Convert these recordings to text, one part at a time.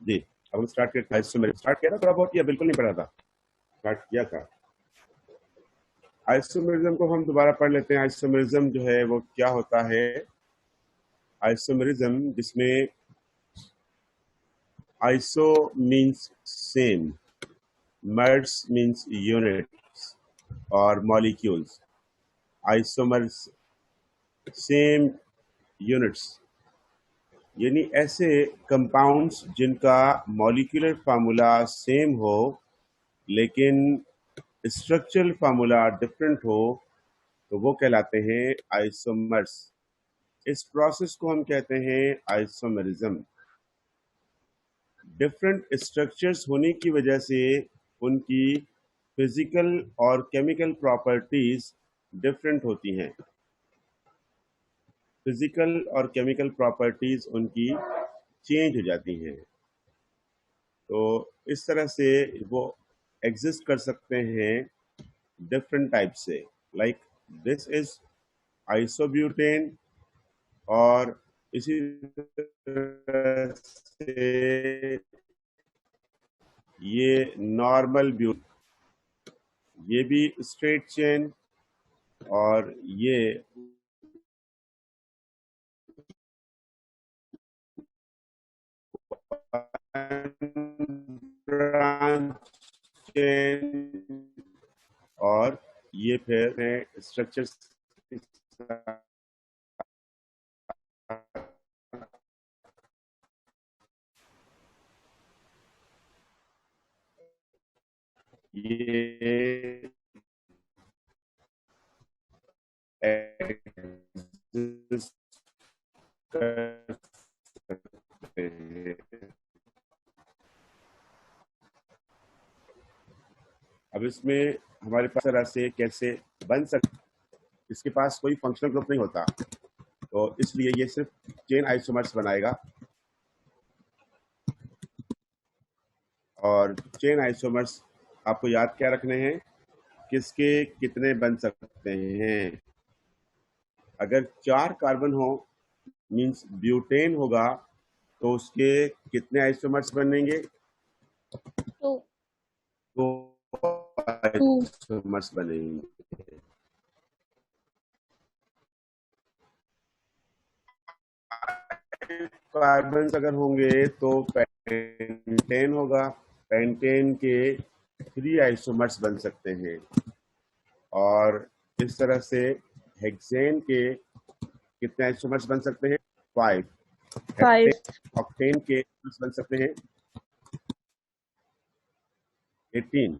जी, अब हम स्टार्ट करते हैं। स्टार्ट किया था थोड़ा बहुत या बिल्कुल नहीं पढ़ा था? स्टार्ट किया था। आइसोमेरिज्म को हम दोबारा पढ़ लेते हैं। आइसोमेरिज्म जो है वो क्या होता है? आइसोमेरिज्म जिसमें आइसो मीन्स सेम, मर्स मीन्स यूनिट्स और मॉलिक्यूल्स। आइसोमर्स सेम यूनिट्स, यानी ऐसे कंपाउंड्स जिनका मॉलिक्यूलर फार्मूला सेम हो लेकिन स्ट्रक्चरल फार्मूला डिफरेंट हो, तो वो कहलाते हैं आइसोमर्स। इस प्रोसेस को हम कहते हैं आइसोमेरिज्म। डिफरेंट स्ट्रक्चर्स होने की वजह से उनकी फिजिकल और केमिकल प्रॉपर्टीज डिफरेंट होती हैं। फिजिकल और केमिकल प्रॉपर्टीज उनकी चेंज हो जाती हैं। तो इस तरह से वो एग्जिस्ट कर सकते हैं डिफरेंट टाइप से। लाइक दिस इज आइसोब्यूटेन, और इसी तरह से ये नॉर्मल ब्यूट, ये भी स्ट्रेट चेन, और ये चेन, और ये फिर स्ट्रक्चर्स ये exist कर सकते हैं। अब इसमें हमारे पास तरह से कैसे बन सकते, इसके पास कोई फंक्शनल ग्रुप नहीं होता, तो इसलिए ये सिर्फ चेन आइसोमर्स बनाएगा। और चेन आइसोमर्स आपको याद क्या रखने हैं, किसके कितने बन सकते हैं। अगर 4 कार्बन हो मींस ब्यूटेन होगा, तो उसके कितने आइसोमर्स बनेंगे? तो आइसोमर्स बनेंगे। कार्बन अगर होंगे तो पेंटेन होगा। पेंटेन के 3 आइसोमर्स बन सकते हैं। और इस तरह से हेक्सेन के कितने आइसोमर्स बन सकते हैं? 5। 5। ऑक्टेन के बन सकते हैं 18,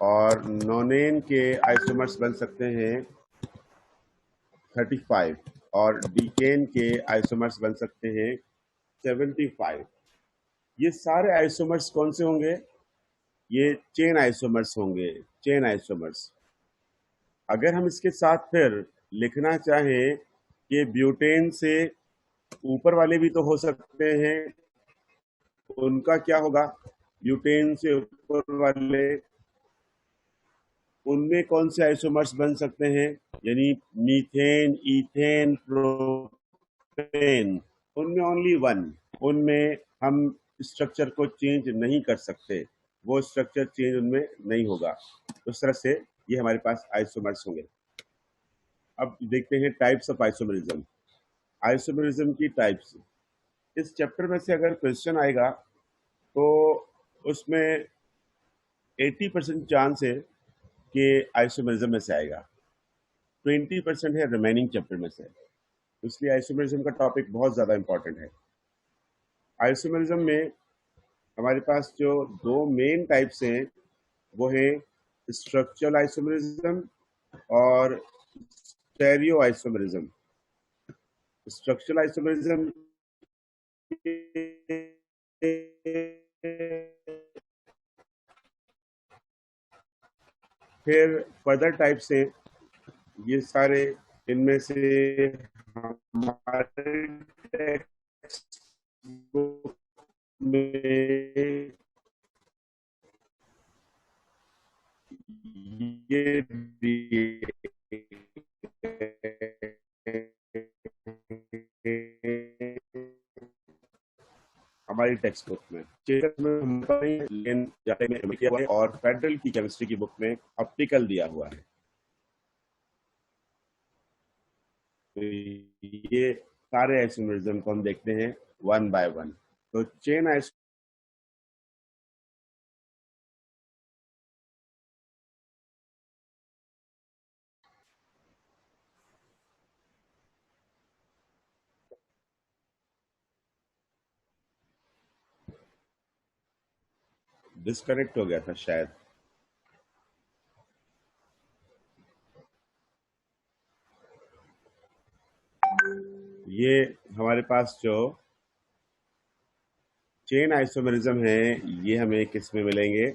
और नोनेन के आइसोमर्स बन सकते हैं 35, और डीकेन के आइसोमर्स बन सकते हैं 75। ये सारे आइसोमर्स कौन से होंगे? ये चेन आइसोमर्स होंगे, चेन आइसोमर्स। अगर हम इसके साथ फिर लिखना चाहें कि ब्यूटेन से ऊपर वाले भी तो हो सकते हैं, उनका क्या होगा? ब्यूटेन से ऊपर वाले, उनमें कौन से आइसोमर्स बन सकते हैं? यानी मीथेन, इथेन, प्रोपेन, उनमें ओनली वन। उनमें हम स्ट्रक्चर को चेंज नहीं कर सकते, वो स्ट्रक्चर चेंज उनमें नहीं होगा। उस तरह से ये हमारे पास आइसोमर्स होंगे। अब देखते हैं टाइप्स ऑफ आइसोमरिज्म। आइसोमरिज्म की टाइप्स। इस चैप्टर में से अगर क्वेश्चन आएगा तो उसमें 80% चांस है कि आइसोमरिज्म में से आएगा, 20% है रिमेनिंग चैप्टर में से। इसलिए आइसोमरिज्म का टॉपिक बहुत ज़्यादा इंपॉर्टेंट है। आइसोमरिज्म में हमारे पास जो 2 मेन टाइप्स हैं वो है स्ट्रक्चरल आइसोमरिज्म और स्टेरियो आइसोमरिज्म। स्ट्रक्चरल आइसोमरिज्म फिर फर्दर टाइप से ये सारे, इनमें से हमारे टेक्स्ट बुक में ये हमारी टेक्स्ट बुक में, चेतन में लेकिन जाटे में किया हुआ है और फेडरल की केमिस्ट्री की बुक में ऑप्टिकल दिया हुआ है। तो ये सारे आइसोमरिज्म को हम देखते हैं वन बाय वन। तो चेन आइसो डिस्कनेक्ट हो गया था शायद। ये हमारे पास जो चेन आइसोमरिज्म है ये हमें किस में मिलेंगे,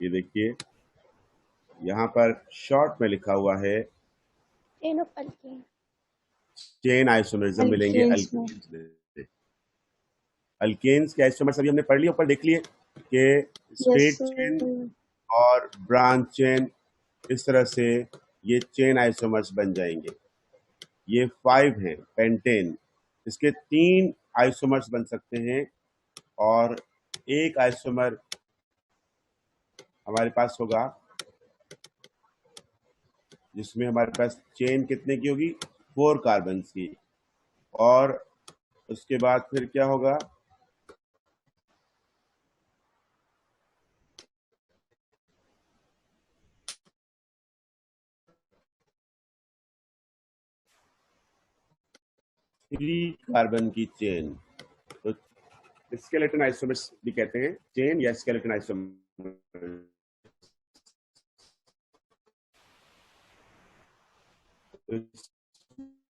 ये देखिए यहाँ पर शॉर्ट में लिखा हुआ है chain of alkane, chain isomerism मिलेंगे अल्केन्स में। अल्केन्स में। अल्केन्स के आइसोमर्स अभी हमने पढ़ लिए, ऊपर देख लिए कि स्ट्रेट चेन और ब्रांच चेन, इस तरह से ये चेन आइसोमर्स बन जाएंगे। ये 5 हैं पेंटेन, इसके 3 आइसोमर्स बन सकते हैं और एक आइसोमर हमारे पास होगा जिसमें हमारे पास चेन कितने की होगी, 4 कार्बन की, और उसके बाद फिर क्या होगा, थ्री कार्बन की चेन। तो स्केलेटन आइसोमर्स भी कहते हैं चेन या स्केलेटन आइसोमर।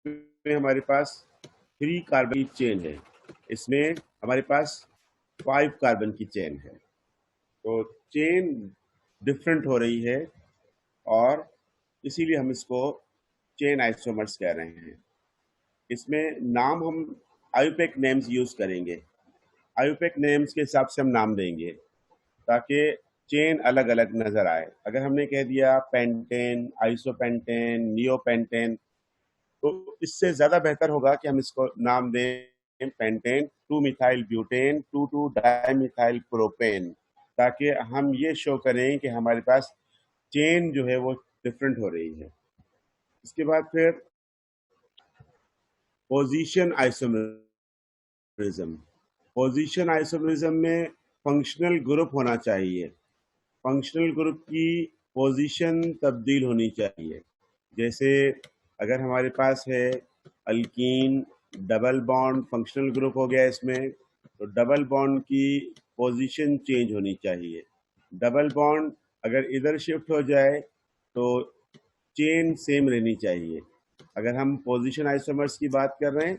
इसमें हमारे पास 3 कार्बन की चेन है, इसमें हमारे पास 5 कार्बन की चेन है। तो चेन डिफरेंट हो रही है और इसीलिए हम इसको चेन आइसोमर्स कह रहे हैं। इसमें नाम हम आयुपेक नेम्स यूज करेंगे, आयुपेक नेम्स के हिसाब से हम नाम देंगे ताकि चेन अलग अलग नजर आए। अगर हमने कह दिया पेंटेन, आइसोपेंटेन, नियोपेंटेन, तो इससे ज्यादा बेहतर होगा कि हम इसको नाम दें pentane 2 methyl butane 2 dimethyl propane, ताकि हम ये शो करें कि हमारे पास चेन जो है वो डिफरेंट हो रही है। इसके बाद फिर पोजीशन आइसोमरिज्म। पोजीशन आइसोमरिज्म में फंक्शनल ग्रुप होना चाहिए, फंक्शनल ग्रुप की पोजीशन तब्दील होनी चाहिए। जैसे अगर हमारे पास है alkyne, double bond functional group हो गया इसमें, तो डबल बॉन्ड की पोजीशन चेंज होनी चाहिए। डबल बॉन्ड अगर इधर शिफ्ट हो जाए तो चेन सेम रहनी चाहिए। अगर हम पोजीशन आइसोमर्स की बात कर रहे हैं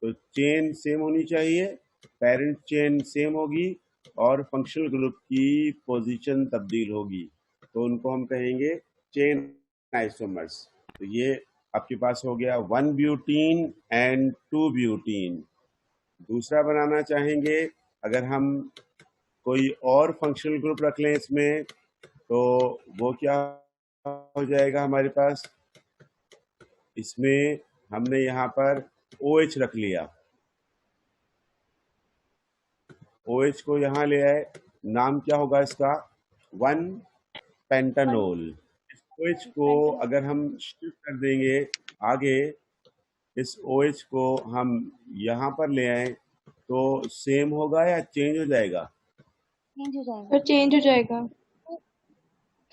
तो चेन सेम होनी चाहिए, पेरेंट चेन सेम होगी और फंक्शनल ग्रुप की पोजीशन तब्दील होगी, तो उनको हम कहेंगे चेन आइसोमर्स। तो ये आपके पास हो गया 1 ब्यूटीन एंड 2 ब्यूटीन। दूसरा बनाना चाहेंगे अगर हम कोई और फंक्शनल ग्रुप रख लें इसमें, तो वो क्या हो जाएगा हमारे पास, इसमें हमने यहाँ पर OH रख लिया, OH को यहाँ ले आए, नाम क्या होगा इसका, 1 पेंटानोल। इस OH को अगर हम शिफ्ट कर देंगे आगे, इस OH को हम यहाँ पर ले आए तो सेम होगा या चेंज हो जाएगा, चेंज हो जाएगा, चेंज हो जाएगा।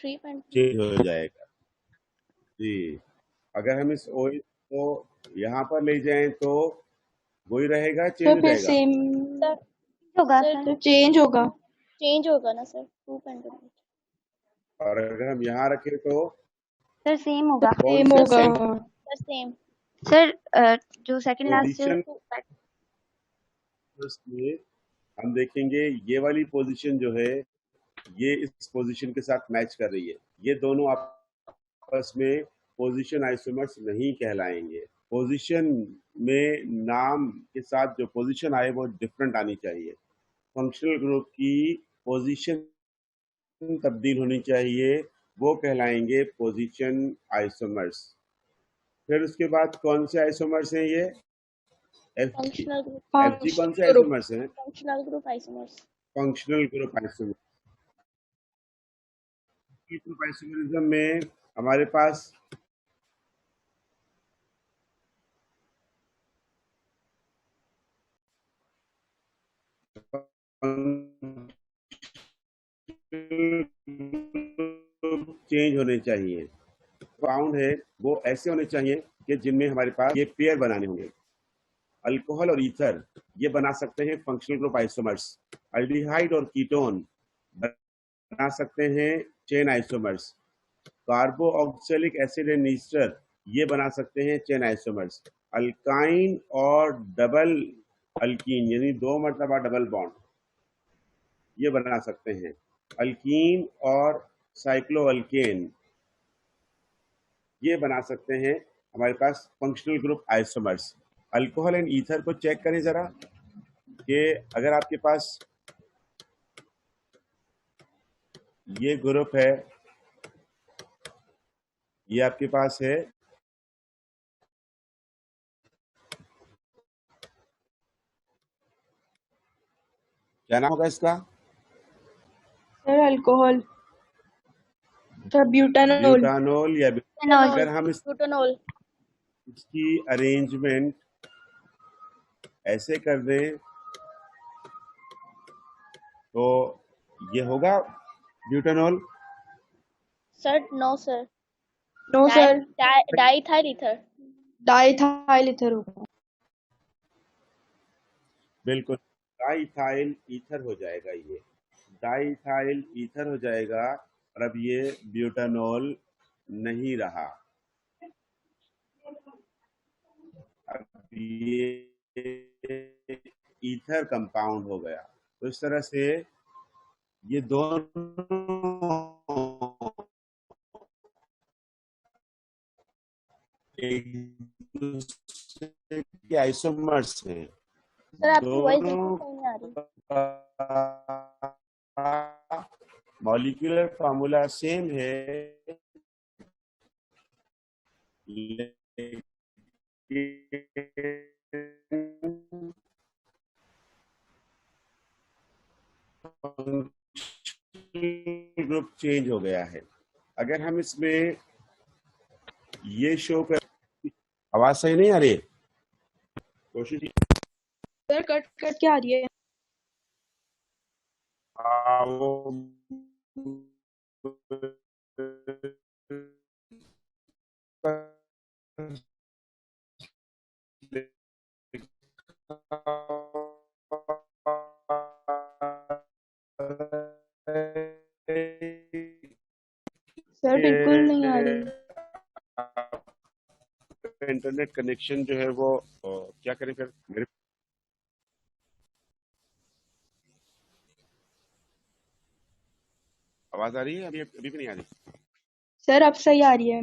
3 पेंटेन चेंज हो जाएगा जी। अगर हम इस OH को यहाँ पर ले जाएं तो वही रहेगा, चेंज तो हो फिर जाएगा। सेम होगा तो सर, चेंज होगा। चेंज होगा ना सर, 2 पेंटेन और अगर हम यहाँ रखें तो सर सेम होगा। सेम कौन होगा। Sir, same. सर जो सेकंड लास्ट पोजीशन में हम देखेंगे ये वाली पोजीशन जो है ये इस पोजीशन के साथ मैच कर रही है, ये दोनों आपस में पोजीशन आइसोमर्स नहीं कहलाएंगे। पोजीशन में नाम के साथ जो पोजीशन आए वो डिफरेंट आनी चाहिए, फंक्शनल ग्रुप की पोजीशन तब्दील होनी चाहिए, वो कहलाएंगे पोजीशन आइसोमर्स। फिर उसके बाद कौन से आइसोमर्स हैं ये, फंक्शनल ग्रुप एफजी कौन से ग्रुप आइसोमर्स हैं? Functional group isomers functional group isomer. Group isomerism में हमारे पास चेंज होने चाहिए। कंपाउंड है वो ऐसे होने चाहिए कि जिनमें हमारे पास ये पेयर बनाने होंगे। अल्कोहल और ईथर ये बना सकते हैं फंक्शनल ग्रुप आइसोमर्स। अल्डिहाइड और कीटोन बना सकते हैं chain isomers. कार्बो oxalic acid and Easter ये बना सकते हैं चेन आइसोमर्स। अल्काइन और डबल अल्कीन यानी 2 मरतबा डबल बॉन्ड ये बना सकते हैं। अल्कीन और साइक्लोअल्केन ये बना सकते हैं हमारे पास functional group isomers. Alcohol and ether को चेक करें जरा कि अगर आपके पास ये ग्रुप है, ये आपके पास है, क्या नाम होगा इसका? Sir alcohol, sir butanol. Butanol या ब्यूटानोल। अगर हम ब्यूटानोल इसकी अरेंजमेंट ऐसे कर दें तो ये होगा butanol. Sir no sir no sir, diethyl ether diethyl ether होगा। बिल्कुल डाइथाइल ईथर हो जाएगा, ये डाइथाइल ईथर हो जाएगा और अब ये ब्यूटानोल नहीं रहा। अब ये ईथर कंपाउंड हो गया। तो इस तरह से ये दोनों एक दूसरे के आइसोमर्स हैं। सर आपकी वॉइस दोनों बिल्कुल सही नहीं आ रही। मॉलिक्यूलर फार्मूला सेम है ग्रुप चेंज हो गया है। अगर हम इसमें ये शो कर, आवाज सही नहीं आ रही है, कोशिश सर कट कट के आ रही है। वो सर बिल्कुल नहीं आ रही। इंटरनेट कनेक्शन जो है वो क्या करें फिर? मेरे आवाज आ रही है? अभी भी नहीं आ रही? सर अब सही आ रही है।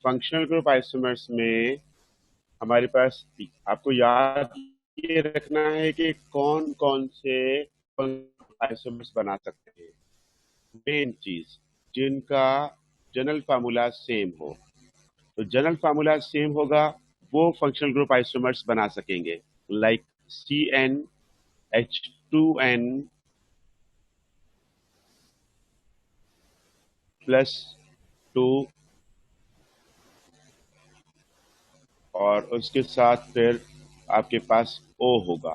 फंक्शनल ग्रुप आइसोमर्स में हमारे पास आपको याद ये रखना है कि कौन कौन से आइसोमर्स बना सकते हैं। मेन चीज जिनका जनरल फार्मूला सेम हो, तो जनरल फार्मूला सेम होगा वो फंक्शनल ग्रुप आइसोमर्स बना सकेंगे। लाइक CnH2n +2 और उसके साथ फिर आपके पास O होगा।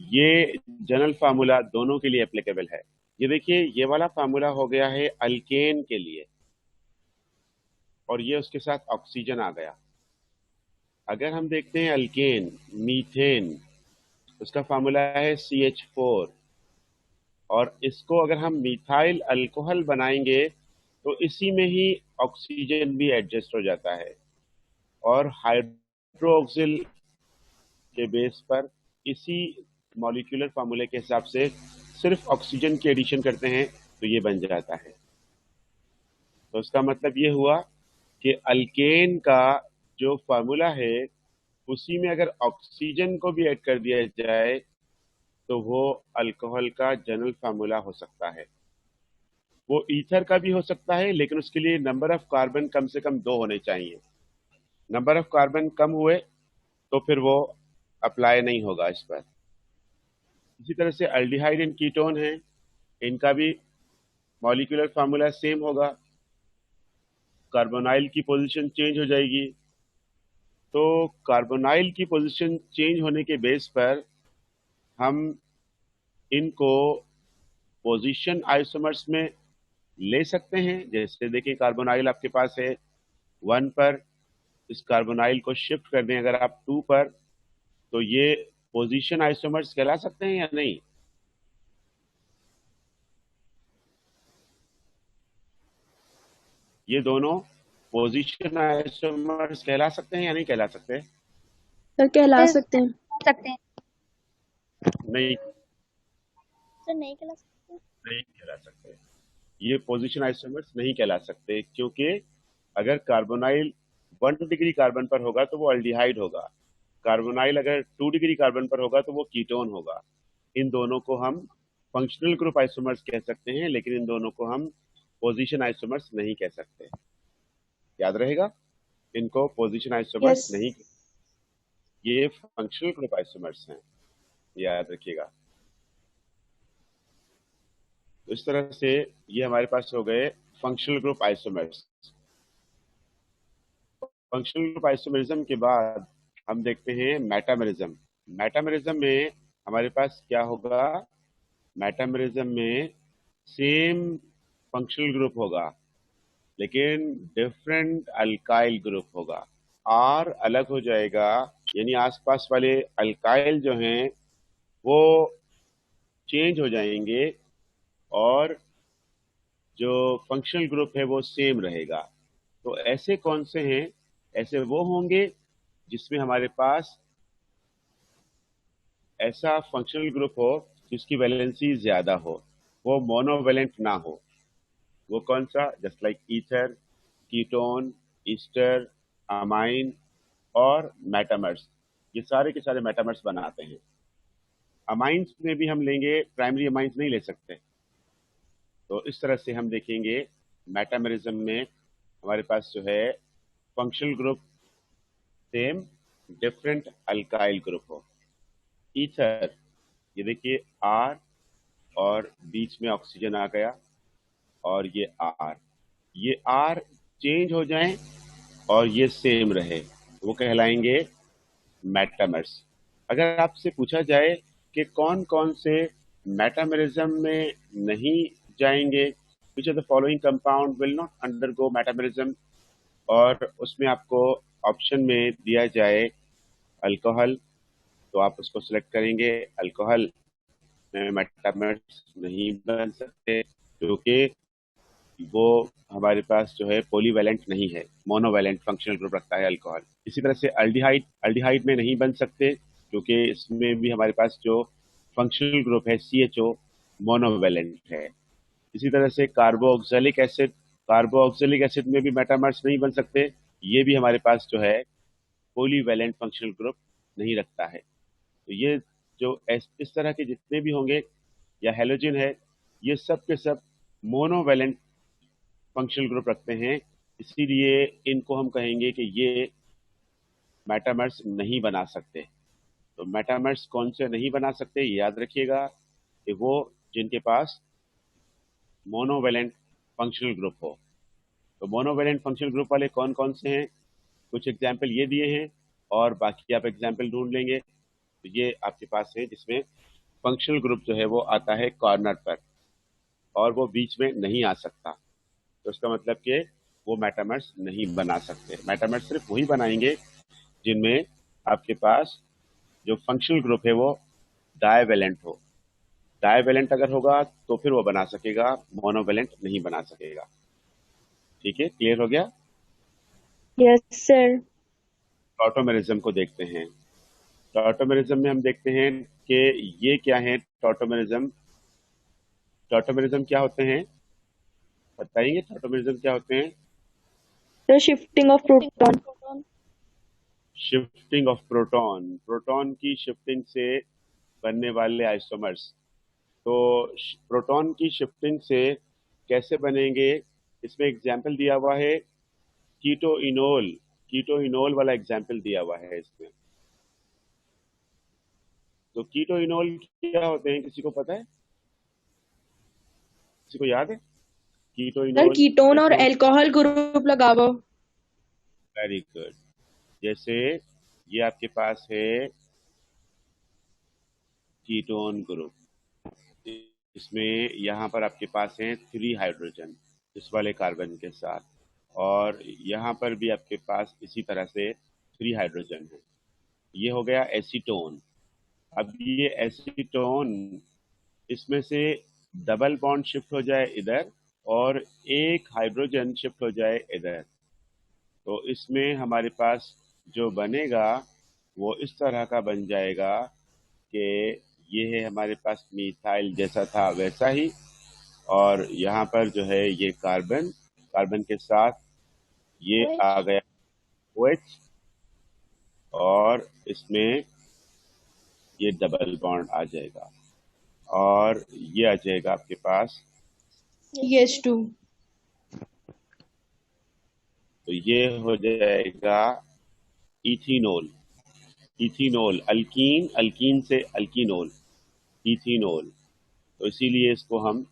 ये जनरल फार्मूला दोनों के लिए एप्लीकेबल है। ये देखिए, ये वाला फार्मूला हो गया है अल्केन के लिए, और ये उसके साथ ऑक्सीजन आ गया। अगर हम देखते हैं अल्केन, मीथेन, उसका फार्मूला है CH4, और इसको अगर हम मिथाइल अल्कोहल बनाएंगे तो इसी में ही ऑक्सीजन भी एडजस्ट हो जाता है, और हाइड्रोक्सिल के बेस पर इसी मॉलिक्यूलर फार्मूले के हिसाब से सिर्फ ऑक्सीजन की एडिशन करते हैं तो ये बन जाता है। तो उसका मतलब ये हुआ कि अल्केन का जो फार्मूला है उसी में अगर ऑक्सीजन को भी ऐड कर दिया जाए तो वो अल्कोहल का जनरल फार्मूला हो सकता है। वो ईथर का भी हो सकता है, लेकिन उसके लिए नंबर ऑफ कार्बन कम से कम 2 होने चाहिए। नंबर ऑफ कार्बन कम हुए तो फिर वो अप्लाई नहीं होगा इस पर। इसी तरह से अल्डिहाइड एंड कीटोन है, इनका भी मॉलिक्यूलर फार्मूला सेम होगा। कार्बोनाइल की पोजीशन चेंज हो जाएगी, तो कार्बोनाइल की पोजीशन चेंज होने के बेस पर हम इनको पोजीशन आइसोमर्स में ले सकते हैं। जैसे देखिए, कार्बोनाइल आपके पास है 1 पर, इस कार्बोनाइल को शिफ्ट कर दें अगर आप 2 पर, तो ये पोजीशन आइसोमर्स कहला सकते हैं या नहीं? ये दोनों पोजीशन आइसोमर्स कहला सकते हैं या नहीं कहला सकते? सर कहला सर सकते हैं। सकते हैं। नहीं, सर नहीं कहला सकते। नहीं कहला सकते। ये पोजीशन आइसोमर्स नहीं कहला सकते, क्योंकि अगर कार्बोनाइल 1 डिग्री कार्बन पर होगा तो वो अल्डिहाइड होगा, कार्बोनाइल अगर 2 डिग्री कार्बन पर होगा तो वो कीटोन होगा। इन दोनों को हम फंक्शनल ग्रुप आइसोमर्स कह सकते हैं, लेकिन इन दोनों को हम पोजीशन आइसोमर्स नहीं कह सकते। याद रहेगा, इनको पोजीशन आइसोमर्स यस नहीं, ये फंक्शनल ग्रुप आइसोमर्स हैं, याद रखिएगा। तो इस तरह से ये हमारे पास हो गए functional group isomers. Functional group isomerism के बाद हम देखते हैं मेटामरिज्म। मेटामरिज्म में हमारे पास क्या होगा? मेटामरिज्म में सेम फंक्शनल ग्रुप होगा, लेकिन डिफरेंट अल्काइल ग्रुप होगा। आर अलग हो जाएगा, यानी आसपास वाले अल्काइल जो हैं वो चेंज हो जाएंगे, और जो फंक्शनल ग्रुप है वो सेम रहेगा। तो ऐसे कौन से हैं? ऐसे वो होंगे जिसमें हमारे पास ऐसा फंक्शनल ग्रुप हो जिसकी वैलेंसी ज्यादा हो, वो मोनोवेलेंट ना हो। वो कौन सा? Just like ether, ketone, Easter, amine और मेटामर्स, ये सारे के सारे मेटामर्स बनाते हैं। अमाइंस में भी हम लेंगे, प्राइमरी अमाइंस नहीं ले सकते। तो इस तरह से हम देखेंगे मेटामरिज्म में हमारे पास जो है functional group same, different alkyl group हो। ईथर, ये देखिए R और बीच में ऑक्सीजन आ गया, और ये R, ये R चेंज हो जाएं और ये सेम रहे, वो कहलाएंगे मेटामर्स। अगर आपसे पूछा जाए कि कौन कौन से मेटामरिज्म में नहीं जाएंगे, which of the following compound will not undergo metamerism, और उसमें आपको ऑप्शन में दिया जाए अल्कोहल, तो आप उसको सिलेक्ट करेंगे। अल्कोहल में मेटामर्स नहीं बन सकते क्योंकि वो हमारे पास जो है पॉलीवैलेंट नहीं है, मोनोवैलेंट फंक्शनल ग्रुप रखता है अल्कोहल। इसी तरह से अल्डिहाइड, अल्डिहाइड में नहीं बन सकते क्योंकि इसमें भी हमारे पास जो फंक्शनल ग्रुप है CHO मोनोवैलेंट है। इसी तरह से कार्बोक्सिलिक एसिड, कार्बोक्सिलिक एसिड में भी मेटामर्स नहीं बन सकते, ये भी हमारे पास जो है पॉलीवैलेंट फंक्शनल ग्रुप नहीं रखता है। तो ये जो इस तरह के जितने भी होंगे या हेलोजन है, ये सब के सब मोनोवैलेंट फंक्शनल ग्रुप रखते हैं, इसीलिए इनको हम कहेंगे कि ये मेटामर्स नहीं बना सकते। तो मेटामर्स कौन से नहीं बना सकते, ये याद रखिएगा कि वो जिनके पास मोनोवैलेंट फंक्शनल ग्रुप हो। तो मोनोवैलेंट फंक्शनल ग्रुप वाले कौन कौन से हैं? कुछ एग्जाम्पल ये दिए हैं, और बाकी आप एग्जाम्पल ढूंढ लेंगे। तो ये आपके पास है जिसमें फंक्शनल ग्रुप जो है वो आता है कॉर्नर पर और वो बीच में नहीं आ सकता, तो इसका मतलब कि वो मेटामर्स नहीं बना सकते। मेटामर्स सिर्फ वही बनाएंगे जिनमें आपके पास जो फंक्शनल ग्रुप है वो डायवेलेंट हो। डायवेलेंट अगर होगा तो फिर वो बना सकेगा, मोनोवेलेंट नहीं बना सकेगा। ठीक है, क्लियर हो गया? Yes sir. टॉटोमेरिज्म को देखते हैं। टॉटोमेरिज्म में हम देखते हैं कि ये क्या है। टॉटोमेरिज्म क्या होते हैं बताइए? टॉटोमेरिज्म क्या होते हैं? Sir shifting of proton. Proton. Shifting of proton, proton की शिफ्टिंग से बनने वाले आइसोमर्स। तो प्रोटॉन की शिफ्टिंग से कैसे बनेंगे, इसमें एग्जाम्पल दिया हुआ है कीटोइनोल। कीटोइनोल वाला एग्जाम्पल दिया हुआ है इसमें। तो कीटोइनोल क्या होते हैं, किसी को पता है? किसी को याद है सर कीटोइनोल कीटोन और कैसे? अल्कोहल ग्रुप लगाओ। Very good. जैसे ये आपके पास है कीटोन ग्रुप, इसमें यहाँ पर आपके पास है 3 हाइड्रोजन इस वाले कार्बन के साथ, और यहाँ पर भी आपके पास इसी तरह से 3 हाइड्रोजन है। ये हो गया एसीटोन। अब ये एसीटोन, इसमें से डबल बॉन्ड शिफ्ट हो जाए इधर और एक हाइड्रोजन शिफ्ट हो जाए इधर, तो इसमें हमारे पास जो बनेगा वो इस तरह का बन जाएगा कि ये है हमारे पास मिथाइल जैसा था वैसा ही, और यहाँ पर जो है ये कार्बन, कार्बन के साथ ये OH। आ गया OH, और इसमें ये डबल बॉन्ड आ जाएगा और ये आ जाएगा आपके पास। Yes to. तो ये हो जाएगा इथेनॉल। इथेनॉल, अल्कीन, अल्कीन से अल्कीनोल, इथेनॉल। तो इसीलिए इसको हम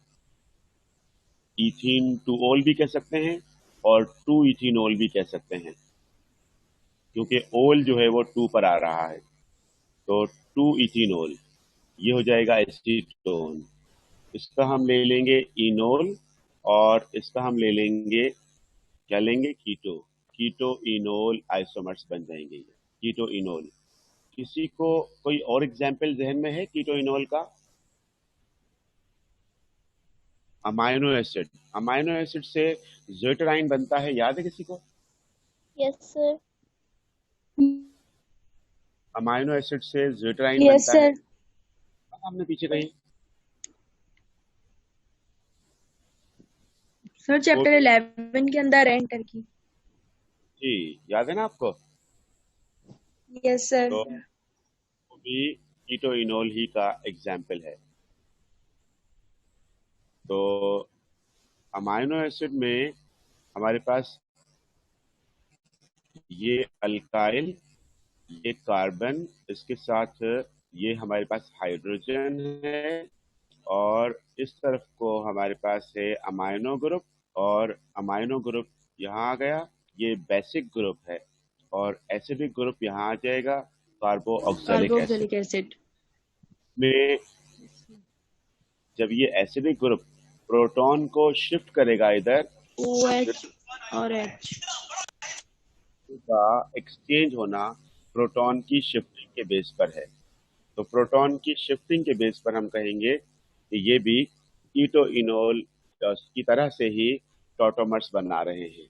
इथीन टू ओल भी कह सकते हैं और 2 इथेनॉल भी कह सकते हैं, क्योंकि ओल जो है वो 2 पर आ रहा है। तो 2 इथेनॉल, ये हो जाएगा एसीटोन। इसका हम ले लेंगे इनोल और इसका हम ले लेंगे, क्या लेंगे? कीटो। कीटो इनोल आइसोमर्स बन जाएंगे ये, कीटो इनोल। किसी को कोई और एग्जाम्पल जहन में है कीटो इनोल का? अमाइनो एसिड, अमाइनो एसिड से ज़्यूटराइन बनता है, याद है किसी को? Yes sir. अमाइनो एसिड से ज़्यूटराइन यस बनता है। सर। हमने पीछे कहीं सर वो चैप्टर भी, 11 के अंदर है इंटर की। जी याद है ना आपको? Yes sir. तो वो भी कीटो इनोल ही का एग्जाम्पल है। तो अमाइनो एसिड में हमारे पास ये अल्काइल, ये कार्बन, इसके साथ ये हमारे पास हाइड्रोजन है, और इस तरफ को हमारे पास है अमाइनो ग्रुप, और अमाइनो ग्रुप यहाँ आ गया, ये बेसिक ग्रुप है, और एसिडिक ग्रुप यहाँ आ जाएगा, कार्बोक्सिलिक एसिड कार्बोक्सिलिक एसिड। में। जब ये एसिडिक ग्रुप प्रोटॉन को शिफ्ट करेगा इधर, OH और H। का एक्सचेंज होना प्रोटॉन की शिफ्टिंग के बेस पर है। तो प्रोटॉन की शिफ्टिंग के बेस पर हम कहेंगे कि ये भी कीटो इनोल की तरह से ही टॉटोमर्स बना रहे हैं।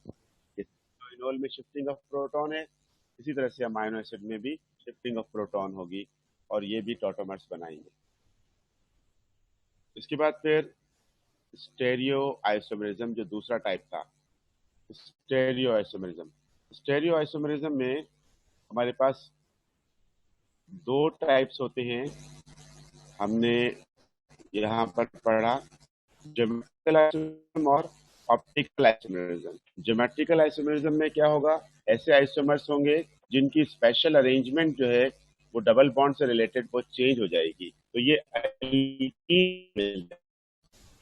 कीटो इनोल में शिफ्टिंग ऑफ प्रोटॉन है, इसी तरह से अमाइनो एसिड में भी शिफ्टिंग ऑफ प्रोटॉन होगी और ये भी टॉटोमर्स बनाएंगे। इसके बाद फिर स्टेरियो आइसोमेरिज्म, जो दूसरा टाइप था, स्टेरियो आइसोमेरिज्म। स्टेरियो आइसोमेरिज्म में हमारे पास 2 टाइप्स होते हैं, हमने यहाँ पर पढ़ा, ज्योमेट्रिकल आइसोमेरिज्म और ऑप्टिकल आइसोमेरिज्म। ज्योमेट्रिकल आइसोमेरिज्म में क्या होगा, ऐसे आइसोमर्स होंगे जिनकी स्पेशल अरेंजमेंट जो है वो डबल बॉन्ड से रिलेटेड वो चेंज हो जाएगी। तो ये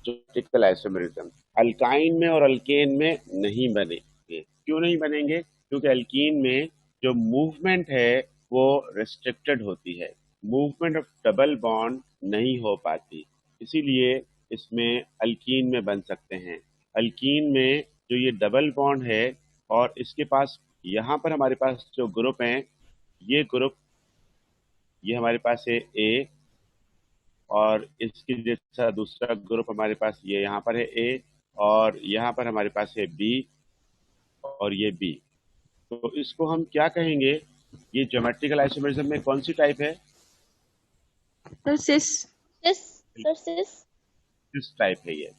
ज्योमेट्रिकल आइसोमेरिज्म अल्काइन में और अल्केन में नहीं बनेंगे। क्यों नहीं बनेंगे? क्योंकि अल्कीन में जो मूवमेंट है वो रिस्ट्रिक्टेड होती है, मूवमेंट ऑफ डबल बॉन्ड नहीं हो पाती, इसीलिए इसमें अल्कीन में बन सकते हैं। अल्कीन में जो ये डबल बॉन्ड है और इसके पास यहाँ पर हमारे पास जो ग्रुप हैं, ये ग्रुप, ये हमारे पास है ए, और इसके जैसा दूसरा ग्रुप हमारे पास ये यहाँ पर है ए, और यहाँ पर हमारे पास है बी, और ये बी। तो इसको हम क्या कहेंगे? ये ज्योमेट्रिकल आइसोमेरिज्म में कौन सी टाइप है? सर सिस। सिस किस टाइप है ये?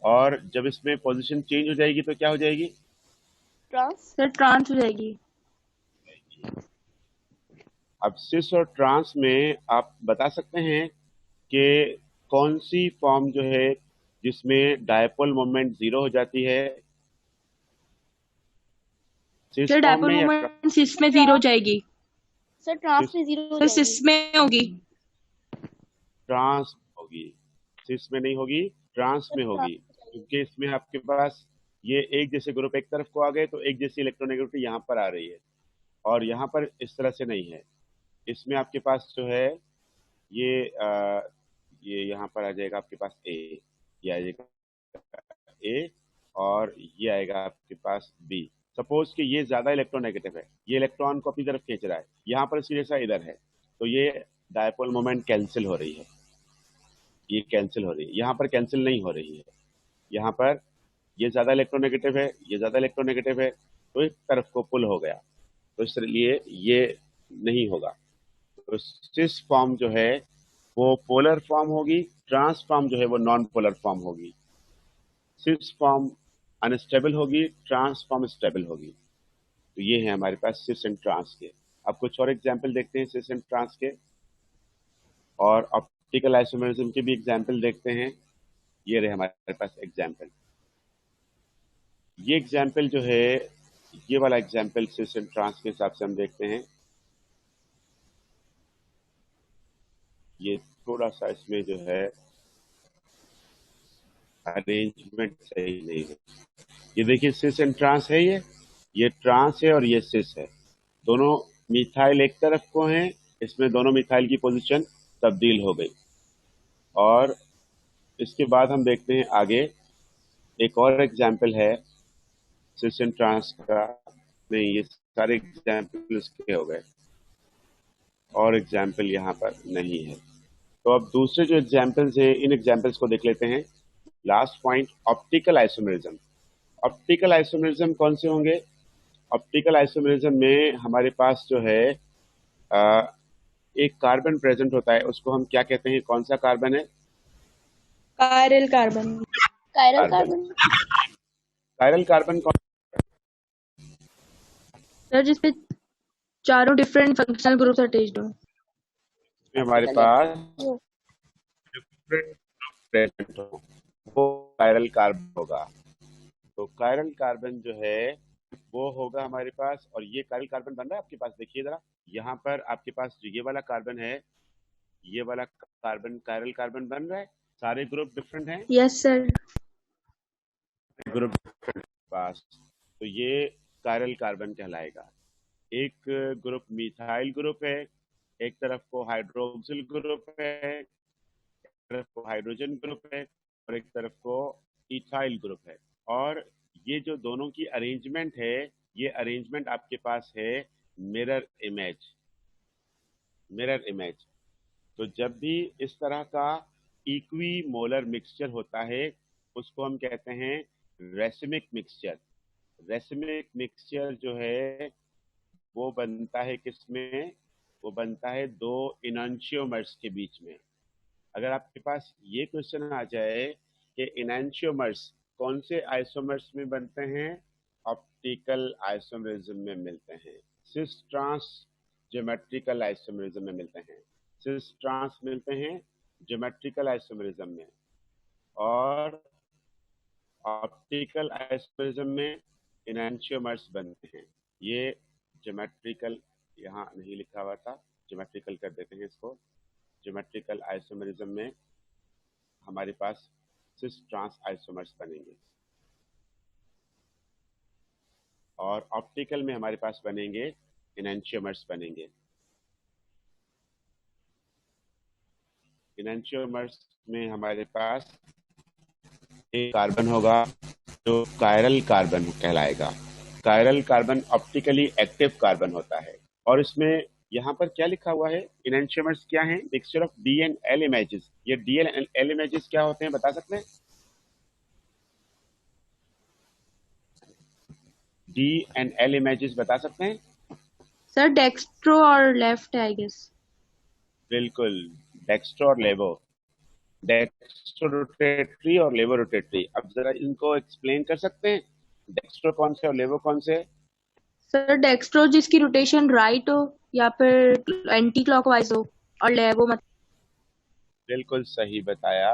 और जब इसमें पोजीशन चेंज हो जाएगी तो क्या हो जाएगी? ट्रांस सर ट्रांस हो जाएगी। अब सिस और ट्रांस में आप बता सकते हैं कि कौन सी फॉर्म जो है जिसमें डायपोल मोमेंट 0 हो जाती है? सिस सर फॉर्म डायपोल में या मोमेंट सिस में 0 हो जाएगी। सर ट्रांस में 0 हो सर जाएगी। सिस में होगी। ट्रांस होगी? सिस में नहीं होगी, ट्रांस में होगी, क्योंकि इसमें आपके पास ये एक जैसे ग्रुप एक तरफ को आ गए तो एक जैसी इलेक्ट्रोनेगेटिविटी यहाँ पर आ रही है, और यहाँ पर इस तरह से नहीं है। इसमें आपके पास जो है ये यहाँ पर आ जाएगा आपके पास ए, ये आ जाएगा ए, और ये आएगा आपके पास बी। सपोज कि ये ज्यादा इलेक्ट्रोनेगेटिव है, ये इलेक्ट्रॉन को अपनी तरफ खींच रहा है, यहाँ पर इसकी जैसा इधर है, तो ये डायपोल मोमेंट कैंसिल हो रही है, ये कैंसिल हो रही है। यहाँ पर कैंसिल नहीं हो रही है, यहाँ पर ये ज्यादा इलेक्ट्रोनेगेटिव है, ये ज्यादा इलेक्ट्रोनेगेटिव है, तो एक तरफ को पुल हो गया, तो इसलिए ये नहीं होगा। तो सिस फॉर्म जो है वो पोलर फॉर्म होगी, ट्रांस फॉर्म जो है वो नॉन पोलर फॉर्म होगी। सिस फॉर्म अनस्टेबल होगी, ट्रांस फॉर्म स्टेबल होगी। तो ये है हमारे पास सिस एंड ट्रांस के। अब कुछ और एग्जाम्पल देखते हैं सिस एंड ट्रांस के, और ऑप्टिकल आइसोमेरिज्म के भी एग्जाम्पल देखते हैं। ये रहे हमारे पास एग्जाम्पल। ये एग्जाम्पल जो है, ये वाला एग्जाम्पल सिस एंड ट्रांस के हिसाब से हम देखते हैं। ये थोड़ा सा इसमें जो है अरेंजमेंट सही नहीं है। ये देखिए सिस एंड ट्रांस है, ये ट्रांस है और ये सिस है। दोनों मिथाइल एक तरफ को हैं, इसमें दोनों मिथाइल की पोजीशन तब्दील हो गई। और इसके बाद हम देखते हैं आगे, एक और एग्जाम्पल है सिस एंड ट्रांस का। नहीं, ये सारे एग्जाम्पल इसके हो गए, और एग्जाम्पल यहाँ पर नहीं है। तो अब दूसरे जो एग्जाम्पल्स हैं, इन एग्जाम्पल्स को देख लेते हैं। Last point, optical isomerism. Optical isomerism कौन से होंगे? ऑप्टिकल आइसोमेरिज्म में हमारे पास जो है एक कार्बन प्रेजेंट होता है, उसको हम क्या कहते हैं? कौन सा कार्बन है? Chiral carbon. Chiral carbon. Chiral carbon कौन? सर जिसपे चारों डिफरेंट फंक्शनल ग्रुप्स अटैच्ड हो। में हमारे पास वो डिफरेंट प्रेजेंट हो, वो कायरल कार्बन होगा। तो कायरल कार्बन जो है वो होगा हमारे पास, और ये कायरल कार्बन बन रहा है आपके पास, देखिए जरा, यहाँ पर आपके पास जो ये वाला कार्बन है, ये वाला कार्बन कायरल कार्बन बन रहा है। सारे ग्रुप डिफरेंट हैं, यस सर। ग्रुप पास, तो ये कायरल कार्बन कहलाएगा। एक ग्रुप मिथाइल ग्रुप है, एक तरफ को हाइड्रोक्सिल ग्रुप है, एक तरफ को हाइड्रोजन ग्रुप है, और एक तरफ को इथाइल ग्रुप है। और ये जो दोनों की अरेंजमेंट है, ये अरेंजमेंट आपके पास है मिरर इमेज। Mirror image. तो जब भी इस तरह का इक्वी मोलर मिक्सचर होता है, उसको हम कहते हैं रेसिमिक मिक्सचर। रेसिमिक मिक्सचर जो है वो बनता है किसमें? वो बनता है दो इनैंशियोमर्स के बीच में। अगर आपके पास ये क्वेश्चन आ जाए कि इनैंशियोमर्स कौन से आइसोमर्स में बनते हैं? ऑप्टिकल आइसोमेरिज्म में मिलते हैं। सिस ट्रांस ज्योमेट्रिकल आइसोमेरिज्म में मिलते हैं। सिस ट्रांस मिलते हैं ज्योमेट्रिकल आइसोमेरिज्म में, और ऑप्टिकल आइसोमेरिज्म में इनैंशियोमर्स बनते हैं। ये ज्योमेट्रिकल यहाँ नहीं लिखा हुआ था, ज्योमेट्रिकल कर देते हैं इसको। ज्योमेट्रिकल आइसोमेरिज्म में हमारे पास सिस ट्रांस आइसोमर्स बनेंगे, और ऑप्टिकल में हमारे पास बनेंगे इनैंशियोमर्स बनेंगे। इनैंशियोमर्स में हमारे पास एक कार्बन होगा जो कायरल कार्बन कहलाएगा। Chiral carbon optically active carbon होता है। और इसमें यहाँ पर क्या लिखा हुआ है, इनैंशियोमर्स क्या है, mixture of D and L images. ये डी एंड एल इमेजेस क्या होते हैं बता सकते हैं? डी एंड एल इमेजेस बता सकते हैं? सर डेक्स्ट्रो और लेफ्ट है आई गेस। बिल्कुल, डेक्स्ट्रो और लेवो, डेक्स्ट्रो रोटेटरी और लेवो रोटेटरी। अब जरा इनको एक्सप्लेन कर सकते हैं, डेक्स्ट्रो कौन से और लेवो कौन से? सर डेक्स्ट्रो जिसकी रोटेशन राइट हो या फिर एंटी क्लॉकवाइज हो, और लेवो मत। बिल्कुल सही बताया।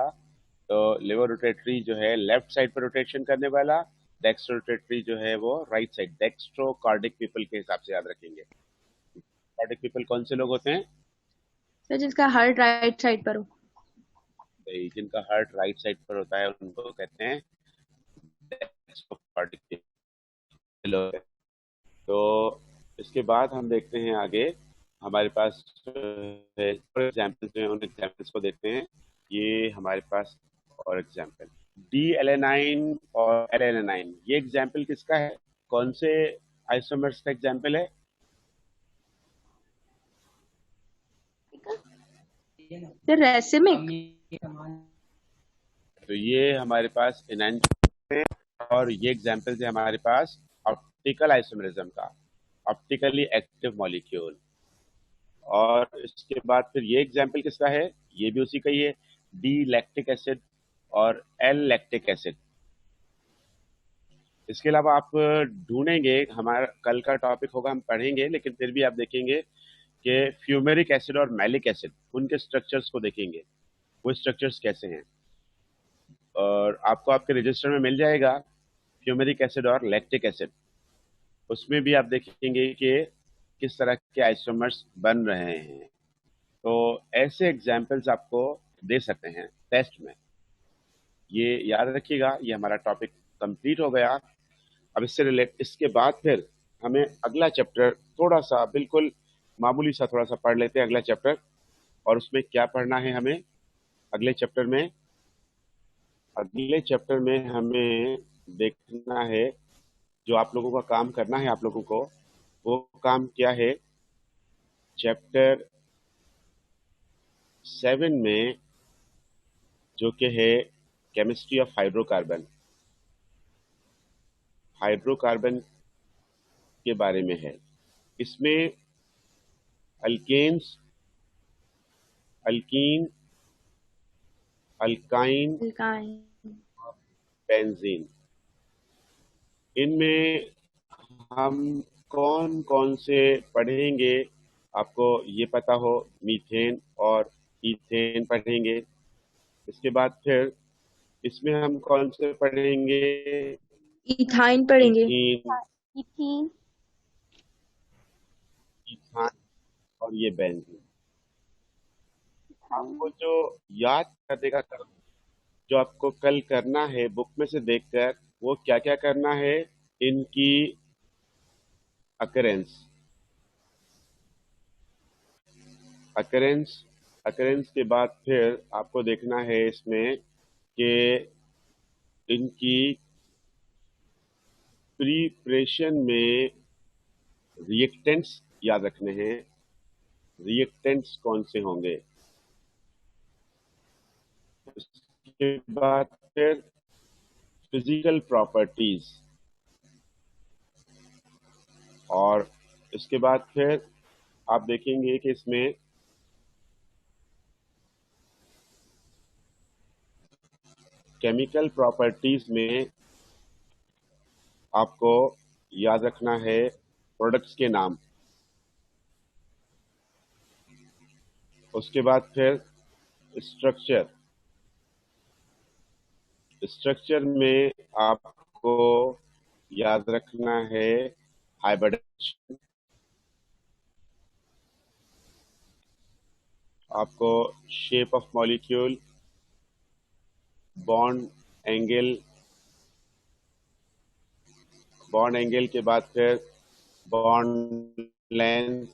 तो लेवो रोटेटरी जो है लेफ्ट साइड पर रोटेशन करने वाला, डेक्स्ट्रो रोटेटरी जो है वो right side. Dextro cardiac people के हिसाब से याद रखेंगे। कार्डिक पीपल कौन से लोग होते हैं? सर जिसका हार्ट राइट साइड पर हो। भाई, जिनका हार्ट राइट साइड पर होता है उनको कहते हैं डेक्स्ट्रो कार्डिक पीपल। तो इसके बाद हम देखते हैं आगे, हमारे पास एग्जाम्पल्स जो हैं उन एग्जाम्पल्स को देखते हैं। ये हमारे पास और एग्जाम्पल डी एलेनाइन और एल एलेनाइन, ये एग्जाम्पल किसका है, कौन से आइसोमर्स का एग्जाम्पल है? Sir racemic. तो ये हमारे पास एनाइन और ये एग्जाम्पल है हमारे पास ऑप्टिकल आइसोमरिज्म का, ऑप्टिकली एक्टिव मॉलिक्यूल। और इसके बाद फिर ये एग्जाम्पल किसका है, ये भी उसी का ही है, डी लैक्टिक एसिड और एल लैक्टिक एसिड। इसके अलावा आप ढूंढेंगे, हमारा कल का टॉपिक होगा, हम पढ़ेंगे, लेकिन फिर भी आप देखेंगे कि फ्यूमेरिक एसिड और मैलिक एसिड, उनके स्ट्रक्चर्स को देखेंगे, वो स्ट्रक्चर्स कैसे हैं। और आपको आपके रजिस्टर में मिल जाएगा फ्यूमेरिक एसिड और लैक्टिक एसिड, उसमें भी आप देखेंगे कि किस तरह के आइसोमर्स बन रहे हैं। तो ऐसे एग्जाम्पल्स आपको दे सकते हैं टेस्ट में, ये याद रखिएगा। ये हमारा टॉपिक कंप्लीट हो गया। अब इसके बाद फिर हमें अगला चैप्टर थोड़ा सा, बिल्कुल मामूली सा थोड़ा सा पढ़ लेते हैं अगला चैप्टर। और उसमें क्या पढ़ना है हमें अगले चैप्टर में? अगले चैप्टर में हमें देखना है, जो आप लोगों का काम करना है, आप लोगों को वो काम क्या है, चैप्टर 7 में जो कि है केमिस्ट्री ऑफ हाइड्रोकार्बन, हाइड्रोकार्बन के बारे में है। इसमें अल्केन्स, अल्कीन, अल्काइन, बेंजीन, इनमें हम कौन कौन से पढ़ेंगे, आपको ये पता हो, मीथेन और ईथेन पढ़ेंगे। इसके बाद फिर इसमें हम कौन से पढ़ेंगे? इथाइन पढ़ेंगे। इथीन, इथान और ये बेंजीन। आपको जो याद करने का काम, जो आपको कल करना है बुक में से देखकर, वो क्या क्या करना है, इनकी अकरेंस, अकरेंस के बाद फिर आपको देखना है इसमें कि इनकी प्रिपरेशन में रिएक्टेंट्स याद रखने हैं, रिएक्टेंट्स कौन से होंगे। उसके बाद फिर फिजिकल प्रॉपर्टीज, और इसके बाद फिर आप देखेंगे कि इसमें केमिकल प्रॉपर्टीज में आपको याद रखना है प्रोडक्ट्स के नाम। उसके बाद फिर स्ट्रक्चर, स्ट्रक्चर में आपको याद रखना है हाइब्रिडेशन, आपको shape of molecule, bond angle, bond angle के बाद फिर बॉन्ड लेंथ,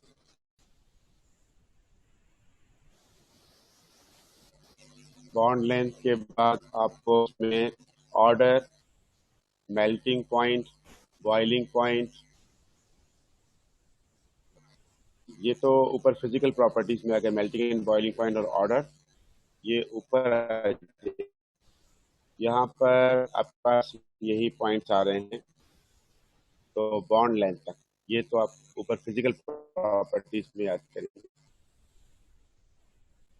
बॉन्ड लेंथ के बाद आपको उसमें order, melting point, boiling point, ये तो ऊपर फिजिकल प्रॉपर्टीज में आ गया, मेल्टिंग एंड बॉइलिंग पॉइंट और ऑर्डर, ये ऊपर आ जाए। यहाँ पर आपके पास यही पॉइंट्स आ रहे हैं, तो बॉन्ड लेंथ तक ये तो आप ऊपर फिजिकल प्रॉपर्टीज में याद करेंगे।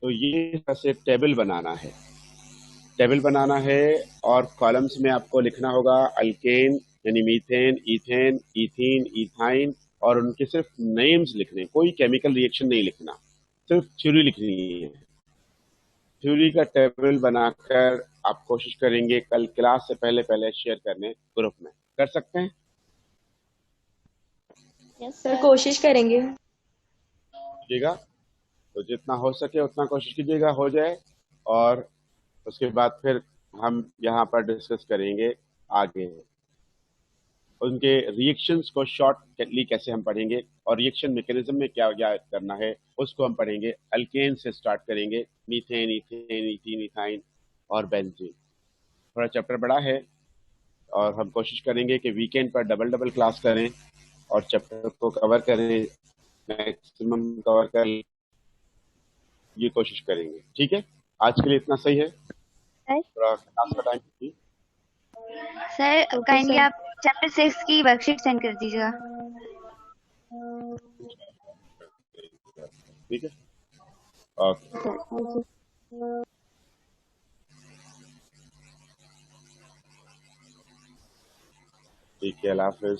तो ये ऐसे टेबल बनाना है, टेबल बनाना है और कॉलम्स में आपको लिखना होगा अल्केन यानी मीथेन, इथेन, इथीन, इथाइन, और उनके सिर्फ नेम्स लिखने, कोई केमिकल रिएक्शन नहीं लिखना, सिर्फ थ्योरी लिखनी है। थ्योरी का टेबल बनाकर आप कोशिश करेंगे कल क्लास से पहले पहले शेयर करने ग्रुप में, कर सकते हैं? Yes, sir sir. कोशिश करेंगे। कीजिएगा, तो जितना हो सके उतना कोशिश कीजिएगा हो जाए, और उसके बाद फिर हम यहाँ पर डिस्कस करेंगे आगे उनके रिएक्शंस को शॉर्टली कैसे हम पढ़ेंगे, और रिएक्शन मैकेनिज्म में क्या क्या करना है उसको हम पढ़ेंगे। अल्केन से स्टार्ट करेंगे, मीथेन, इथेन, इथीन, इथाइन और बेंजीन। थोड़ा चैप्टर बड़ा है और हम कोशिश करेंगे कि वीकेंड पर डबल डबल क्लास करें और चैप्टर को कवर करें, मैक्सिमम कवर कर ये कोशिश करेंगे। ठीक है, आज के लिए इतना सही है। थोड़ा क्लास का time. Sir okay kindly sir. आप चैप्टर 6 की वर्कशीट सेंड कर दीजिएगा। ठीक है, ओके, सर थैंक यू। ठीक है, अल्लाह हाफिज।